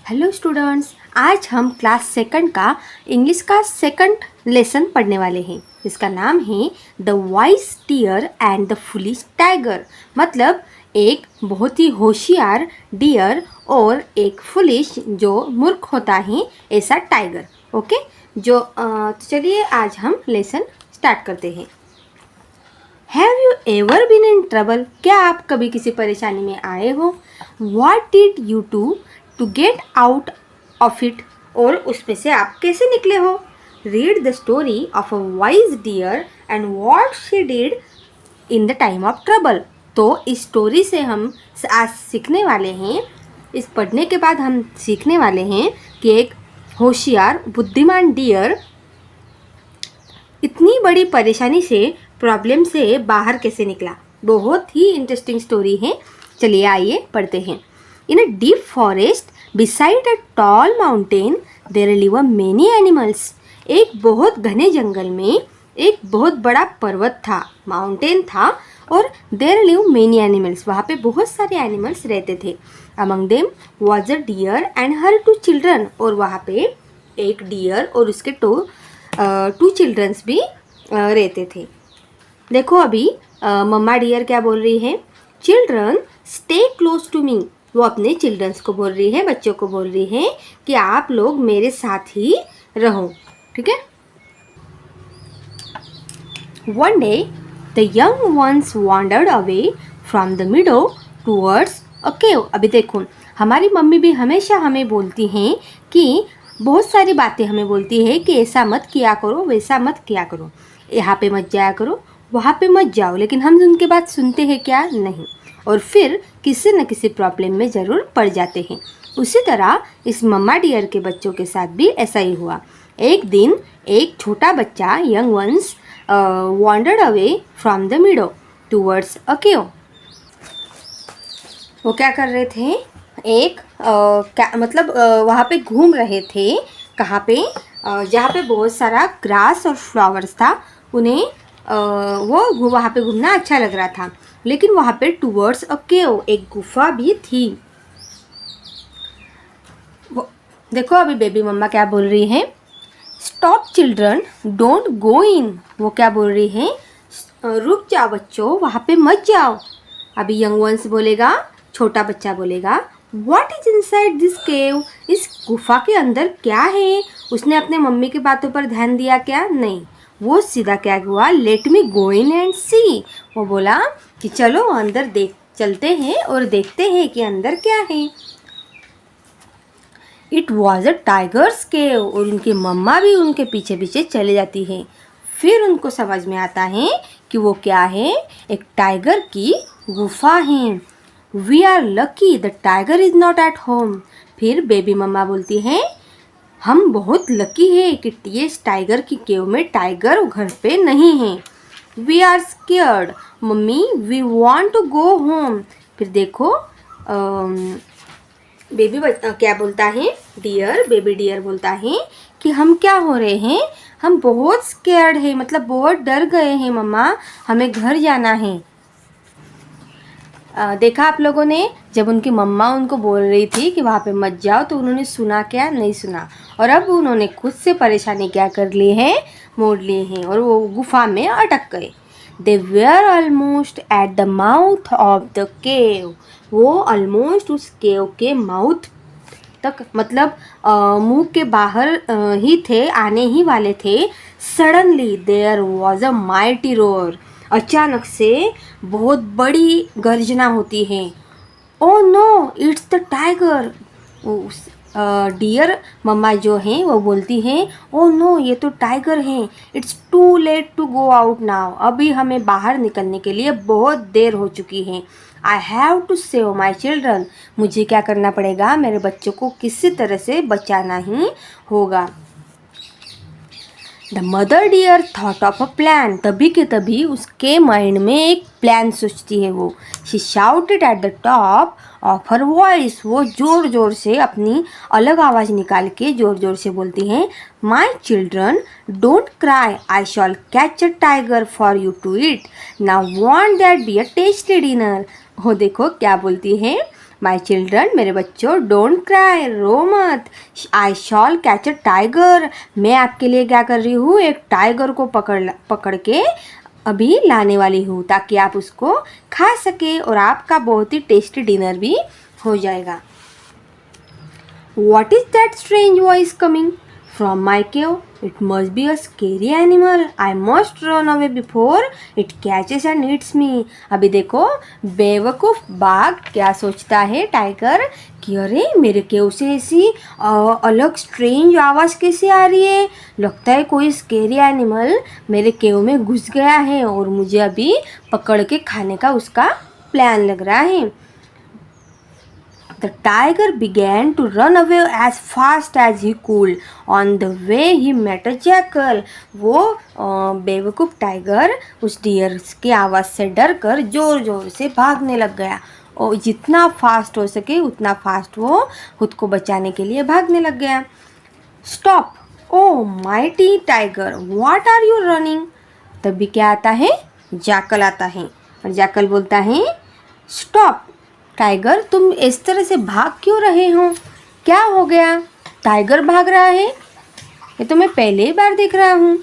Hello students, आज हम class second का इंग्लिश का सेकंड लेसन पढ़ने वाले हैं। इसका नाम है the wise deer and the foolish tiger. मतलब एक बहुत ही होशियार डियर और एक फुलिश जो मूर्ख होता है ऐसा टाइगर। ओके, चलिए आज हम लेसन स्टार्ट करते हैं। Have you ever been in trouble? क्या आप कभी किसी परेशानी में आए हो? What did you do to get out of it? और उसमें से आप कैसे निकले हो? Read the story of a wise deer and what she did in the time of trouble. तो इस स्टोरी से हम आज सीखने वाले हैं, इस पढ़ने के बाद हम सीखने वाले हैं कि एक होशियार बुद्धिमान डियर इतनी बड़ी परेशानी से, प्रॉब्लम से बाहर कैसे निकला। बहुत ही इंटरेस्टिंग स्टोरी है। चलिए आइए पढ़ते हैं। In a deep forest beside a tall mountain there live many animals. एक बहुत घने जंगल में एक बहुत बड़ा पर्वत था, माउंटेन था, और there live many animals. वहाँ पे बहुत सारे एनिमल्स रहते थे। Among them was a deer and her two children. और वहाँ पे एक डियर और उसके टू चिल्ड्रंस भी रहते थे। देखो अभी मम्मा डियर क्या बोल रही है? Children stay close to me. वो अपने चिल्ड्रंस को बोल रही है, बच्चों को बोल रही है कि आप लोग मेरे साथ ही रहो। ठीक है। One day the young ones wandered away from the meadow towards a cave. अभी देखो, हमारी मम्मी भी हमेशा हमें बोलती हैं कि बहुत सारी बातें हमें बोलती है कि ऐसा मत किया करो, वैसा मत किया करो, यहाँ पे मत जाया करो, वहाँ पे मत जाओ, लेकिन हम उनके बात सुनते हैं क्या? नहीं, और फिर किसी न किसी प्रॉब्लम में ज़रूर पड़ जाते हैं। उसी तरह इस मम्मा डियर के बच्चों के साथ भी ऐसा ही हुआ। एक दिन एक छोटा बच्चा, young ones, wandered away from the meadow towards a cave. वो क्या कर रहे थे? वहाँ पे घूम रहे थे। कहाँ पे? जहाँ पे बहुत सारा ग्रास और फ्लावर्स था। उन्हें वो वहाँ पे घूमना अच्छा लग रहा था, लेकिन वहाँ पे टूवर्ड्स अ केव, एक गुफा भी थी। देखो अभी बेबी मम्मा क्या बोल रही है? स्टॉप चिल्ड्रन, डोंट गो इन। वो क्या बोल रही है? रुक जाओ बच्चों, वहाँ पे मत जाओ। अभी यंग वंस बोलेगा, छोटा बच्चा बोलेगा, व्हाट इज इनसाइड दिस केव? इस गुफा के अंदर क्या है? उसने अपने मम्मी की बातों पर ध्यान दिया क्या? नहीं, वो सीधा क्या हुआ? Let me go in and see. वो बोला कि चलो अंदर चलते हैं और देखते हैं कि अंदर क्या है। It was a tigers cave. और उनकी मम्मा भी उनके पीछे पीछे चले जाती है। फिर उनको समझ में आता है कि वो क्या है? एक टाइगर की गुफा है। We are lucky the tiger is not at home. फिर बेबी मम्मा बोलती है, हम बहुत लकी है कि ये टाइगर की केव में टाइगर घर पे नहीं है। We are scared mummy, we want to go home. फिर देखो क्या बोलता है? बेबी डियर बोलता है कि हम क्या हो रहे हैं? हम बहुत स्केयर्ड है, मतलब बहुत डर गए हैं मम्मा, हमें घर जाना है। देखा आप लोगों ने, जब उनकी मम्मा उनको बोल रही थी कि वहाँ पे मत जाओ, तो उन्होंने सुना क्या? नहीं सुना। और अब उन्होंने खुद से परेशानी क्या कर ली है? मोड़ लिए हैं और वो गुफा में अटक गए। They were almost at the mouth of the cave. वो ऑलमोस्ट उस केव के माउथ तक, मतलब मुंह के बाहर ही थे, आने ही वाले थे। Suddenly there was a mighty roar. अचानक से बहुत बड़ी गर्जना होती है। Oh no, it's the tiger. Deer mamma जो हैं वो बोलती हैं, ओ नो, ये तो टाइगर है। It's too late to go out now. अभी हमें बाहर निकलने के लिए बहुत देर हो चुकी है। I have to save my children. मुझे क्या करना पड़ेगा? मेरे बच्चों को किसी तरह से बचाना ही होगा। The mother deer thought of a plan. तभी के तभी उसके माइंड में एक प्लान सोचती है वो। She shouted at the top of her voice. वो ज़ोर ज़ोर से अपनी अलग आवाज़ निकाल के ज़ोर ज़ोर से बोलती हैं, my children don't cry, I shall catch a tiger for you to eat. Now won't that be a tasty dinner. हो देखो क्या बोलती है, माई चिल्ड्रन, मेरे बच्चों, डोंट क्राई, रो मत, आई शॉल कैच अ टाइगर, मैं आपके लिए क्या कर रही हूँ, एक टाइगर को पकड़ के अभी लाने वाली हूँ ताकि आप उसको खा सके और आपका बहुत ही टेस्टी डिनर भी हो जाएगा। What is that strange voice coming from my cave? It must be a scary animal. I must run away before it catches and eats me. अभी देखो बेवकूफ़ बाघ क्या सोचता है टाइगर कि अरे मेरे केव से ऐसी अलग स्ट्रेंज आवाज़ कैसे आ रही है, लगता है कोई स्केरी एनिमल मेरे केव में घुस गया है और मुझे अभी पकड़ के खाने का उसका प्लान लग रहा है। The tiger began to run away as fast as he could. On the way he met a jackal. वो बेवकूफ़ टाइगर उस डियर की आवाज़ से डर कर ज़ोर ज़ोर से भागने लग गया और जितना फास्ट हो सके उतना फास्ट वो खुद को बचाने के लिए भागने लग गया। Stop, oh mighty tiger, what are you running? तभी क्या आता है, जैकल आता है और जैकल बोलता है, स्टॉप टाइगर, तुम इस तरह से भाग क्यों रहे हो, क्या हो गया? टाइगर भाग रहा है, ये तो मैं पहले ही बार देख रहा हूँ।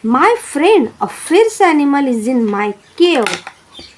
My friend, a fierce animal is in my cave,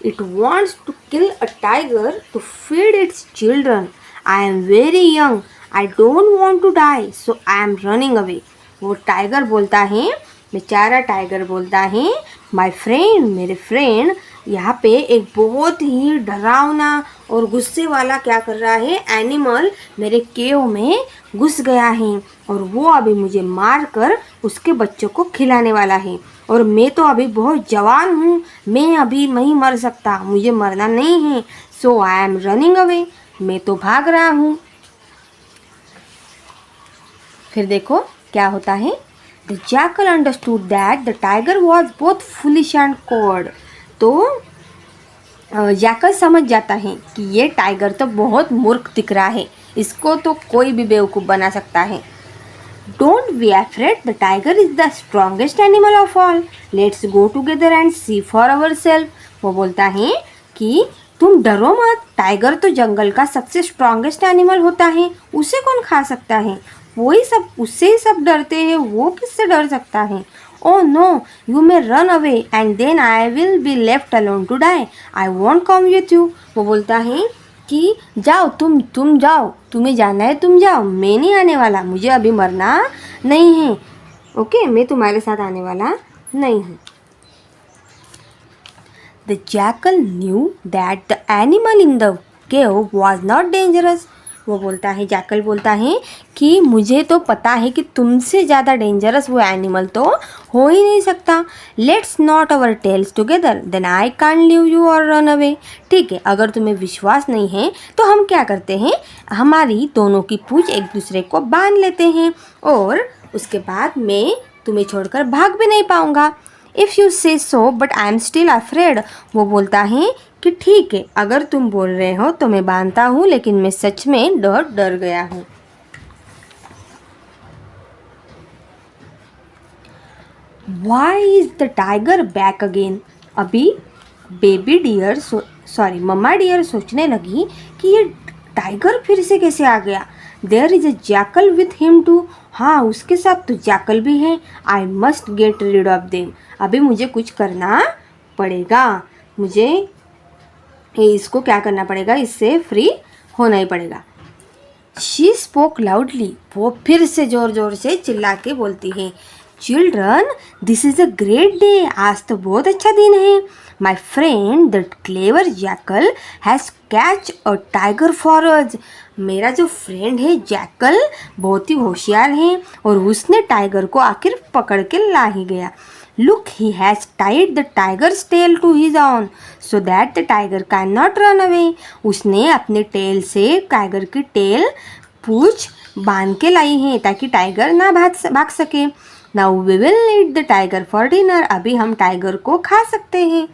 it wants to kill a tiger to feed its children, I am very young, I don't want to die, so I am running away. वो tiger बोलता है, बेचारा tiger बोलता है, my friend, मेरे friend, यहाँ पे एक बहुत ही डरावना और गुस्से वाला क्या कर रहा है, एनिमल मेरे केव में घुस गया है और वो अभी मुझे मार कर उसके बच्चों को खिलाने वाला है और मैं तो अभी बहुत जवान हूँ, मैं अभी नहीं मर सकता, मुझे मरना नहीं है, सो आई एम रनिंग अवे, मैं तो भाग रहा हूँ। फिर देखो क्या होता है, the jackal understood that the tiger was both foolish and coward. तो जैकल समझ जाता है कि ये टाइगर तो बहुत मूर्ख दिख रहा है, इसको तो कोई भी बेवकूफ़ बना सकता है। Don't be afraid, the tiger is the strongest animal of all, let's go together and see for our self. वो बोलता है कि तुम डरो मत, टाइगर तो जंगल का सबसे स्ट्रॉन्गेस्ट एनिमल होता है, उसे कौन खा सकता है, वही सब, उससे ही सब डरते हैं, वो किससे डर सकता है। Oh no, you may run away and then I will be left alone to die. I won't come with you. वो बोलता है कि जाओ, तुम जाओ, तुम्हें जाना है तुम जाओ, मैं नहीं आने वाला, मुझे अभी मरना नहीं है, ओके, मैं तुम्हारे साथ आने वाला नहीं हूँ। The jackal knew that the animal in the cave was not dangerous. वो बोलता है, जैकल बोलता है कि मुझे तो पता है कि तुमसे ज़्यादा डेंजरस वो एनिमल तो हो ही नहीं सकता। Let's knot our tails together, then I can't leave you और रन अवे। ठीक है, अगर तुम्हें विश्वास नहीं है तो हम क्या करते हैं, हमारी दोनों की पूंछ एक दूसरे को बांध लेते हैं और उसके बाद मैं तुम्हें छोड़कर भाग भी नहीं पाऊँगा। इफ़ यू से so but I am still afraid. वो बोलता है कि ठीक है, अगर तुम बोल रहे हो तो मैं बांधता हूँ, लेकिन मैं सच में डर गया हूँ। Why is the tiger back again? अभी बेबी डियर मम्मा डियर सोचने लगी कि ये टाइगर फिर से कैसे आ गया। There is a jackal with him too, हाँ उसके साथ तो जैकल भी है। I must get rid of them, अभी मुझे कुछ करना पड़ेगा, मुझे इसको क्या करना पड़ेगा, इससे फ्री होना ही पड़ेगा। शी स्पोक लाउडली, वो फिर से ज़ोर ज़ोर से चिल्ला के बोलती है, children this is a great day, आज तो बहुत अच्छा दिन है। My friend the clever jackal has catch a tiger for us. मेरा जो फ्रेंड है जैकल बहुत ही होशियार है और उसने टाइगर को आखिर पकड़ के ला ही गया। Look, he has tied the tiger's tail to his own so that the tiger can not run away. उसने अपने टेल से टाइगर की टेल पूंछ बांध के लाई है ताकि टाइगर ना भाग सके। Now we will eat the tiger for dinner, अभी हम टाइगर को खा सकते हैं।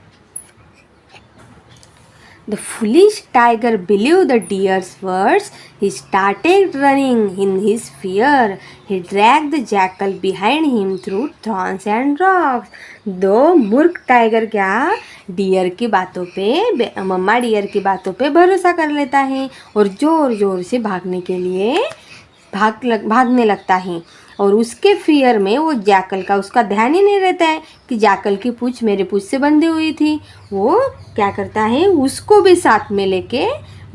The foolish tiger believed the deer's words. He started running in his fear. He dragged the jackal behind him through thorns and rocks. दो मूर्ख tiger क्या dear की बातों पे मम्मा डियर की बातों पे भरोसा कर लेता है और ज़ोर ज़ोर से भागने के लिए भागने लगता है। और उसके फियर में वो जैकल का उसका ध्यान ही नहीं रहता है कि जैकल की पूँछ मेरे पूँछ से बंधी हुई थी। वो क्या करता है, उसको भी साथ में लेके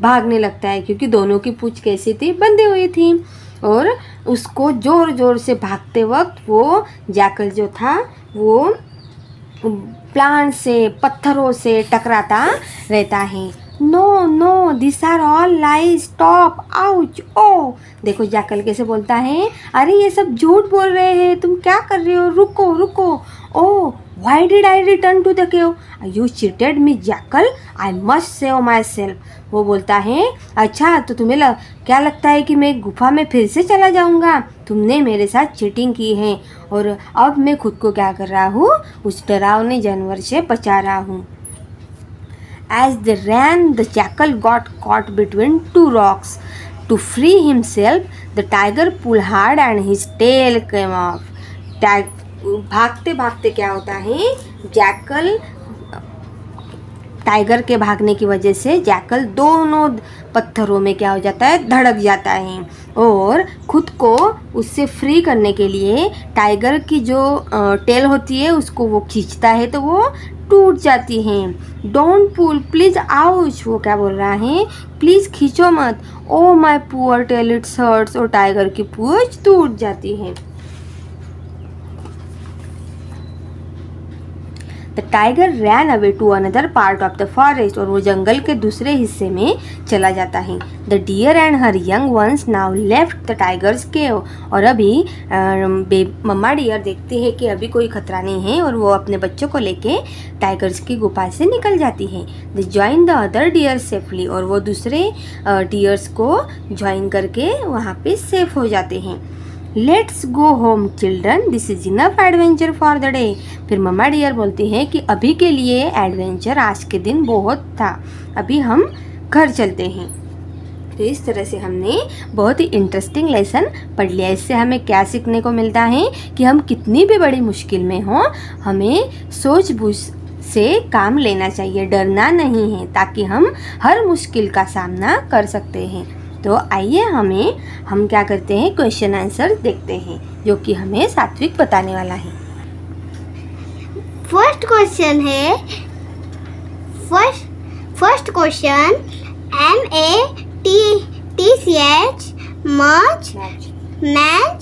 भागने लगता है क्योंकि दोनों की पूँछ कैसी थी, बंधी हुई थी। और उसको ज़ोर ज़ोर से भागते वक्त वो जैकल जो था वो प्लांट से पत्थरों से टकराता रहता है। No no this are all lies, stop, ouch, oh. देखो जैकल कैसे बोलता है, अरे ये सब झूठ बोल रहे हैं, तुम क्या कर रहे हो, रुको रुको। Oh why did I return to the cave, you cheated me jackal, I must save my self. वो बोलता है अच्छा तो तुम्हें क्या लगता है कि मैं गुफा में फिर से चला जाऊंगा, तुमने मेरे साथ चीटिंग की है और अब मैं खुद को क्या कर रहा हूँ, उस डरावने जानवर से बचा रहा हूँ। As they ran, the jackal got caught between two rocks. To free himself, the tiger pulled hard and his tail came off. भागते भागते क्या होता है, जैकल टाइगर के भागने की वजह से जैकल दोनों पत्थरों में क्या हो जाता है, धड़क जाता है और खुद को उससे फ्री करने के लिए टाइगर की जो टेल होती है उसको वो खींचता है तो वो टूट जाती हैं। डोंट पुल प्लीज़ आउच, वो क्या बोल रहा है, प्लीज़ खींचो मत। Oh my poor tail it's hurts, और टाइगर की पूंछ टूट जाती है। The tiger ran away to another part of the forest, और वो जंगल के दूसरे हिस्से में चला जाता है। The deer and her young ones now left the tiger's cave, और अभी मम्मा डियर देखती है कि अभी कोई खतरा नहीं है और वो अपने बच्चों को लेके टाइगर्स की गुफा से निकल जाती है। The join the other deer safely, और वो दूसरे डियर्स को ज्वाइन करके वहाँ पे सेफ हो जाते हैं। Let's go home children, this is enough adventure for the day. फिर मम्मा डियर बोलती हैं कि अभी के लिए एडवेंचर आज के दिन बहुत था, अभी हम घर चलते हैं। तो इस तरह से हमने बहुत ही इंटरेस्टिंग लेसन पढ़ लिया। इससे हमें क्या सीखने को मिलता है कि हम कितनी भी बड़ी मुश्किल में हों, हमें सूझबूझ से काम लेना चाहिए, डरना नहीं है, ताकि हम हर मुश्किल का सामना कर सकते हैं। तो आइए हम क्या करते हैं, क्वेश्चन आंसर देखते हैं जो कि हमें सात्विक बताने वाला है। फर्स्ट क्वेश्चन है, first question, MATCH much, match,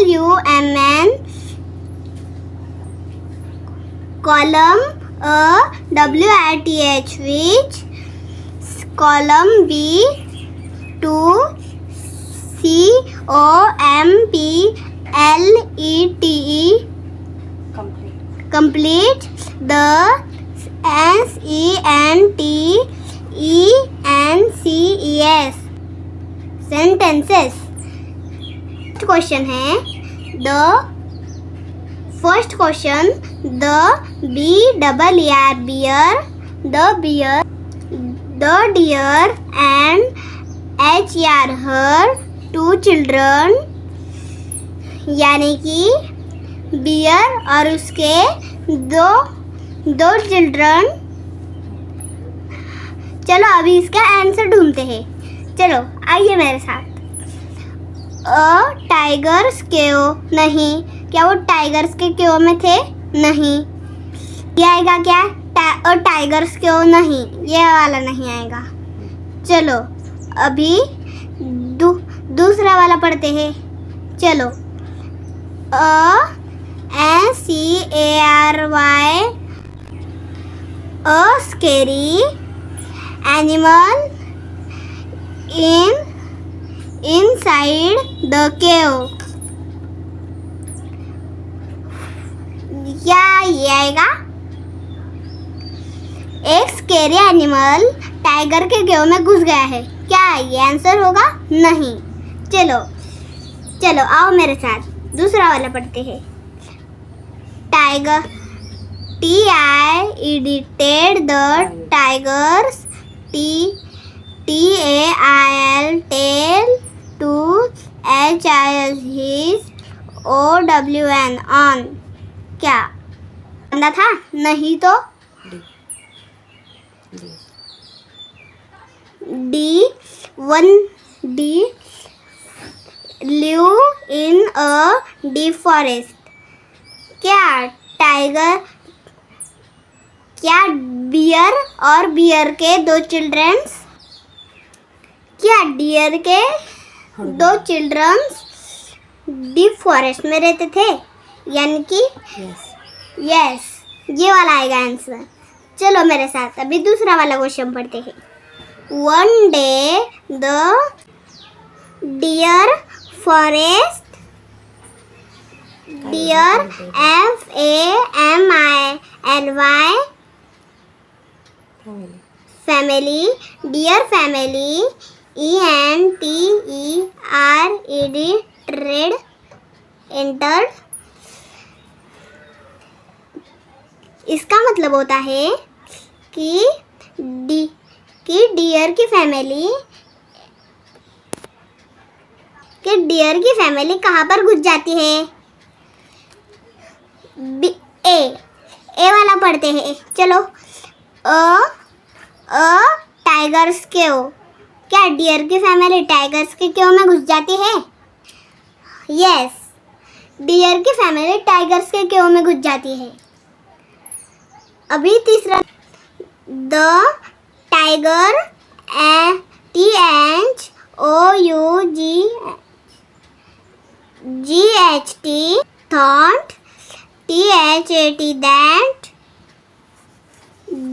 COLUMN, column WITH which, column B to COMPLETE complete, the SENTENCES sentences। Question है first question, the BER bear, the deer and HER her two children, यानी कि beer और उसके दो children. चलो अभी इसका answer ढूंढते हैं, चलो आइए मेरे साथ। टाइगर्स केव, नहीं, क्या वो टाइगर्स के केव में थे, नहीं। ये आएगा क्या, और टाइगर्स क्यों नहीं, ये वाला नहीं आएगा। चलो अभी दूसरा वाला पढ़ते हैं। चलो SCARY, a scary animal inside the cave, क्या ये आएगा, एक स्केरी एनिमल टाइगर के केव में घुस गया है, क्या ये आंसर होगा, नहीं। चलो आओ मेरे साथ दूसरा वाला पढ़ते हैं। TIED the tigers. TAIL tail. To HIS his. OWN on. क्या बंदा था? नहीं तो D. Live in a deep forest. क्या टाइगर, क्या बियर और बियर के दो चिल्ड्रंस, क्या डियर के दो चिल्ड्रंस डीप फॉरेस्ट में रहते थे? यानी कि यस, ये वाला आएगा आंसर। चलो मेरे साथ अभी दूसरा वाला क्वेश्चन पढ़ते हैं। One day the deer forest, deer FAMILY family, dear family ENTERED entered। इसका मतलब होता है कि डियर की फैमिली कहाँ पर घुस जाती है? ए वाला पढ़ते हैं। चलो, टाइगर्स क्यों, क्या डियर की फैमिली टाइगर्स के क्यों में घुस जाती है? यस, डियर की फैमिली टाइगर्स के क्यों में घुस जाती है। अभी तीसरा, the tiger THOUGHT thought THAT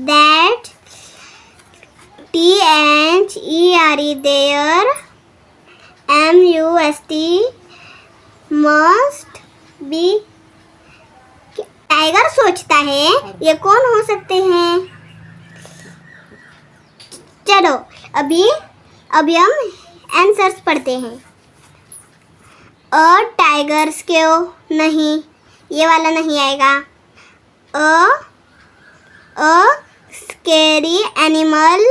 that THERE there MUST must be। Tiger सोचता है, ये कौन हो सकते हैं? चलो अभी हम आंसर्स पढ़ते हैं। टाइगर्स क्यों नहीं, ये वाला नहीं आएगा। Scary animal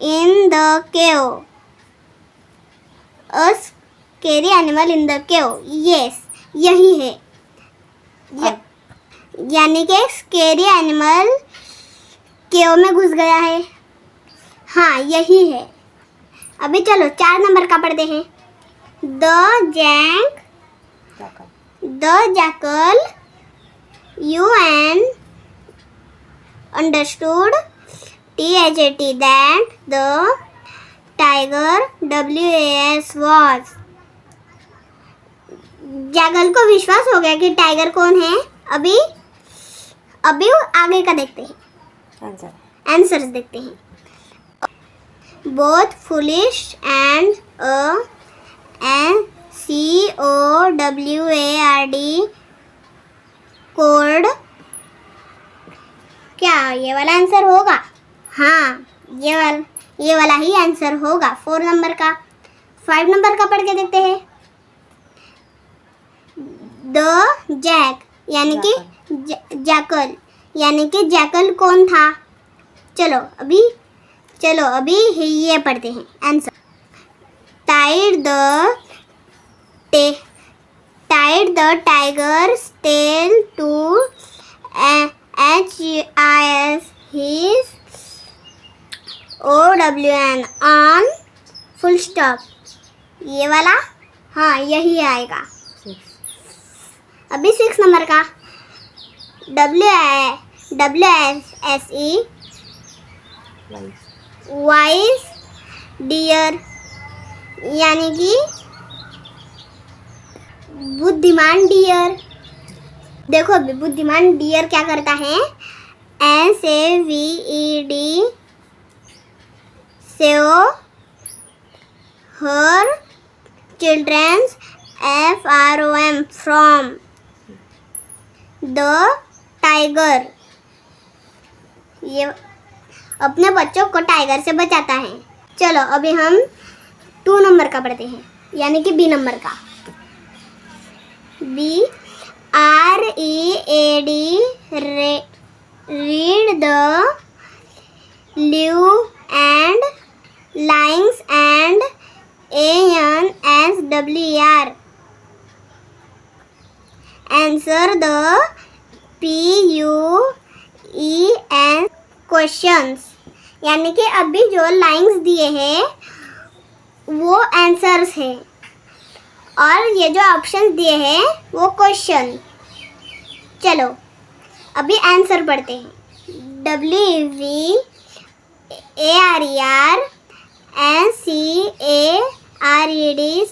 in the cave, scary animal in the cave, yes यही है। यानी कि स्केरी एनिमल केव में घुस गया है। हाँ यही है। अभी चलो 4 नंबर का पढ़ते हैं। The jackal understood THAT that the tiger WAS was। Zaggle को विश्वास हो गया कि टाइगर कौन है। अभी आगे का देखते हैं, आंसर्स देखते हैं। Both foolish and COWARD code, क्या ये वाला आंसर होगा? हाँ ये वाला ही आंसर होगा 4 नंबर का। 5 नंबर का पढ़ के देखते हैं। द जैक यानी कि जैकल, यानी कि जैकल कौन था? चलो अभी ये पढ़ते हैं answer. Tied the tiger's tail to HIS his OWN on full stop, ये वाला हाँ यही आएगा। अभी 6 नंबर का WSE वाइस डियर, यानी कि बुद्धिमान डियर। देखो अभी बुद्धिमान डियर क्या करता है? SAVED save her children's FROM from the tiger। ये अपने बच्चों को टाइगर से बचाता है। चलो अभी हम 2 नंबर का पढ़ते हैं, यानी कि B नंबर का। BREAD read the live and lines and answer. Answer the PUEN questions. यानी कि अभी जो लाइंस दिए हैं वो आंसर्स हैं और ये जो ऑप्शंस दिए हैं वो क्वेश्चन. चलो अभी आंसर पढ़ते हैं. WVARERNCARED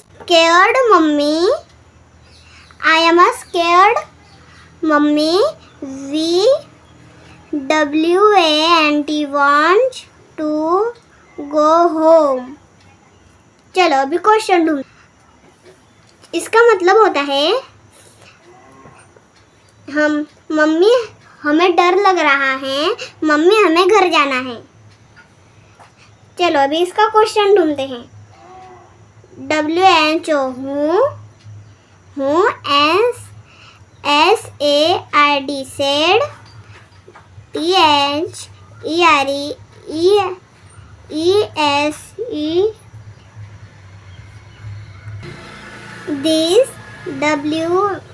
scared mummy. I am a scared mummy. VWANT want to go home. चलो अभी क्वेश्चन ढूंढ. इसका मतलब होता है मम्मी हमें डर लग रहा है, मम्मी हमें घर जाना है. चलो अभी इसका क्वेश्चन ढूंढते हैं. WHO हूँ SAID said. THEREESE these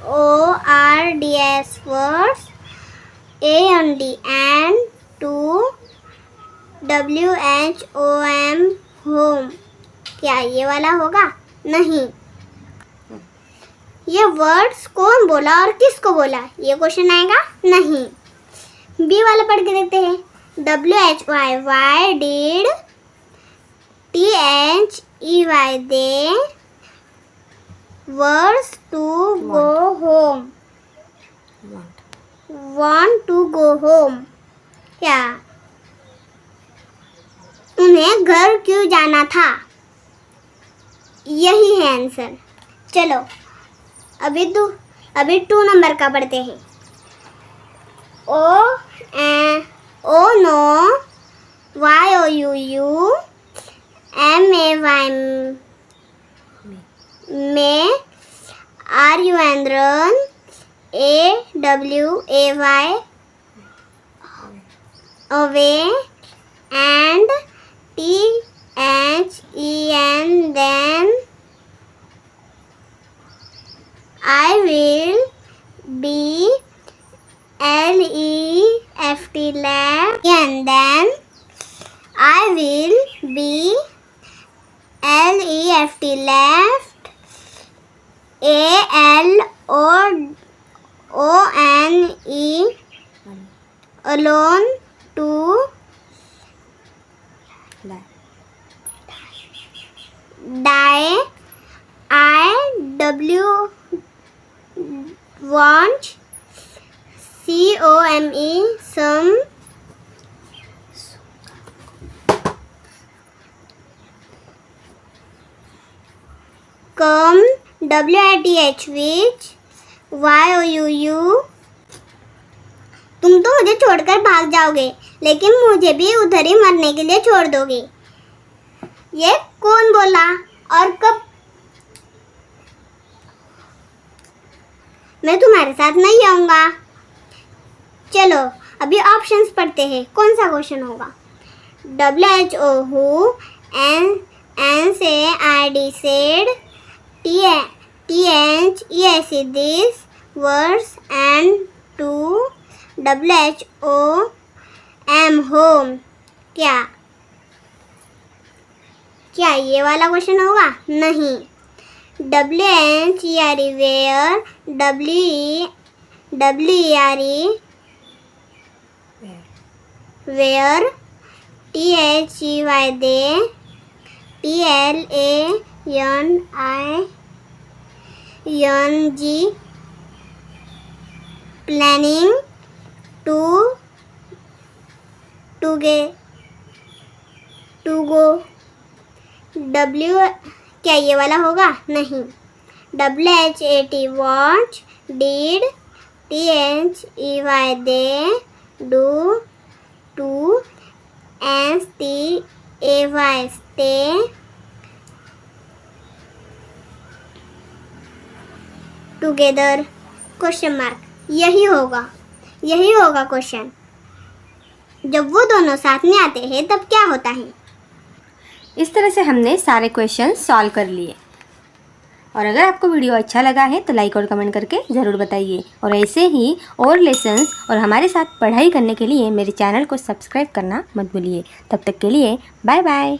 WORDS words AND and to WHOM home. क्या ये वाला होगा? नहीं. ये वर्ड्स कौन बोला और किसको बोला ये क्वेश्चन आएगा? नहीं. बी वाला पढ़ के देखते हैं. WHY why did. THEY they words to go home. Want to go home. क्या उन्हें घर क्यों जाना था? यही है आंसर. चलो अभी 2 नंबर का पढ़ते हैं. O no YOUU MAY may RU and run AWAY away and THEN then I will be LEFT left and then I will be LEFT left ALONE alone to die. IW want COME some. Come WITH which YOUU. तुम तो मुझे छोड़कर भाग जाओगे लेकिन मुझे भी उधर ही मरने के लिए छोड़ दोगे. ये कौन बोला और कब? मैं तुम्हारे साथ नहीं आऊंगा. चलो अभी ऑप्शंस पढ़ते हैं. कौन सा क्वेश्चन होगा? WHO who NSAID said. THESE these words and to WHOM home. क्या ये वाला क्वेश्चन होगा? नहीं. WHERE where WERE where THEY they PLANING planning to go. क्या ये वाला होगा? नहीं. WHAT what did. THEY they do to STAY stay. Together question mark. यही होगा क्वेश्चन. जब वो दोनों साथ में आते हैं तब क्या होता है? इस तरह से हमने सारे क्वेश्चन सॉल्व कर लिए। और अगर आपको वीडियो अच्छा लगा है तो लाइक और कमेंट करके ज़रूर बताइए। और ऐसे ही और लेसन्स और हमारे साथ पढ़ाई करने के लिए मेरे चैनल को सब्सक्राइब करना मत भूलिए। तब तक के लिए बाय बाय।